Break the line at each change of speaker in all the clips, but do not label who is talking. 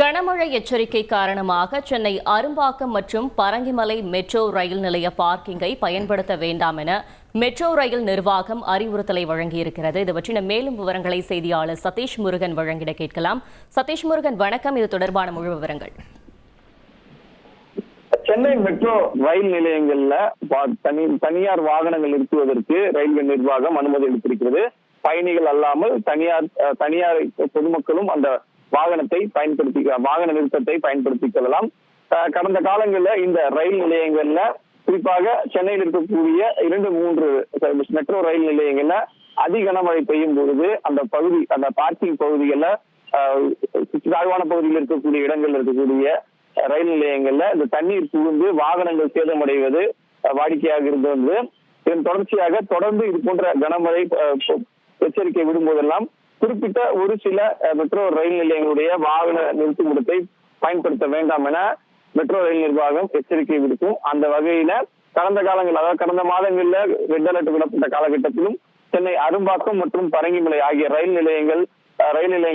கனமழை எச்சரிக்கை காரணமாக சென்னை அரும்பாக்கம் மற்றும் பரங்கிமலை மெட்ரோ ரயில் நிலைய பார்க்கிங்கை பயன்படுத்த வேண்டாம் என மெட்ரோ ரயில் நிர்வாகம் அறிவுறுத்தலை வழங்கியிருக்கிறது. இது பற்றின மேலும் விவரங்களை செய்தியாளர் சதீஷ் முருகன் வழங்கிட கேட்கலாம். சதீஷ் முருகன், வணக்கம். இது தொடர்பான முழு விவரங்கள்.
சென்னை மெட்ரோ ரயில் நிலையங்கள்ல தனியார் வாகனங்கள் நிறுத்துவதற்கு ரயில்வே நிர்வாகம் அனுமதி அளித்திருக்கிறது. பயணிகள் அல்லாமல் தனியார் பொதுமக்களும் அந்த வாகன நிறுத்தத்தை பயன்படுத்திக் கொள்ளலாம். கடந்த காலங்களில் இந்த ரயில் நிலையங்கள்ல குறிப்பாக சென்னையில் இருக்கக்கூடிய 2-3 மெட்ரோ ரயில் நிலையங்கள்ல அதிக கனமழை பெய்யும் பொழுது அந்த பார்க்கிங் பகுதிகளில் தாழ்வான பகுதியில் இருக்கக்கூடிய இடங்கள்ல இருக்கக்கூடிய ரயில் நிலையங்கள்ல இந்த தண்ணீர் புகுந்து வாகனங்கள் சேதமடைவது வாடிக்கையாக இருந்து வந்து இதன் தொடர்ச்சியாக தொடர்ந்து இது போன்ற கனமழை எச்சரிக்கை விடும்போதெல்லாம் குறிப்பிட்ட ஒரு சில மெட்ரோ ரயில் நிலையங்களுடைய வாகன நிறுத்துமிடத்தை பயன்படுத்த வேண்டாம் என மெட்ரோ ரயில் நிர்வாகம் எச்சரிக்கை விடுக்கும். அந்த வகையில கடந்த மாதங்கள்ல ரெட் அலர்ட் விடப்பட்ட காலகட்டத்திலும் சென்னை அரும்பாக்கம் மற்றும் பரங்கிமலை ஆகிய ரயில் நிலையங்கள்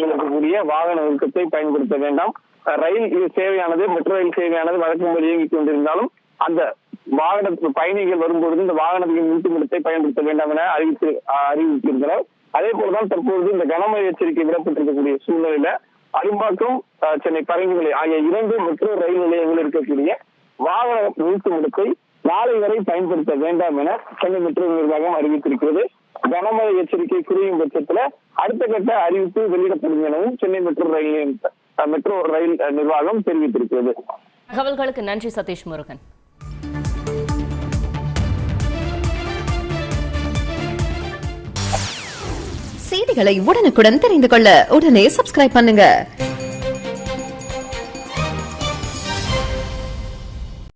இருக்கக்கூடிய வாகன நிறுத்தத்தை பயன்படுத்த வேண்டாம். மெட்ரோ ரயில் சேவையானது வழக்கம் இயங்கிக் கொண்டிருந்தாலும் அந்த பயணிகள் வரும்பொழுது இந்த வாகனத்தின் நிறுத்துமிடத்தை பயன்படுத்த வேண்டாம் என அறிவித்திருந்தனர். அதே போலதான் தற்பொழுது இந்த கனமழை எச்சரிக்கை விடப்பட்டிருக்கக்கூடிய சூழ்நிலையில அரும்பாக்கம் சென்னை பரங்கிமலை ஆகிய 2 மெட்ரோ ரயில் நிலையங்கள் இருக்கக்கூடிய வாகன நிறுத்துமிடத்தை நாளை வரை பயன்படுத்த வேண்டாம் என சென்னை மெட்ரோ நிர்வாகம் அறிவித்திருக்கிறது. கனமழை எச்சரிக்கை குறையும் பட்சத்துல அடுத்த கட்ட அறிவிப்பு வெளியிடப்படும் எனவும் சென்னை மெட்ரோ ரயில் நிர்வாகம் தெரிவித்திருக்கிறது.
தகவல்களுக்கு நன்றி சதீஷ் முருகன்.
செய்திகளை உடனுக்குடன் தெரிந்து கொள்ள உடனே சப்ஸ்கிரைப் பண்ணுங்க.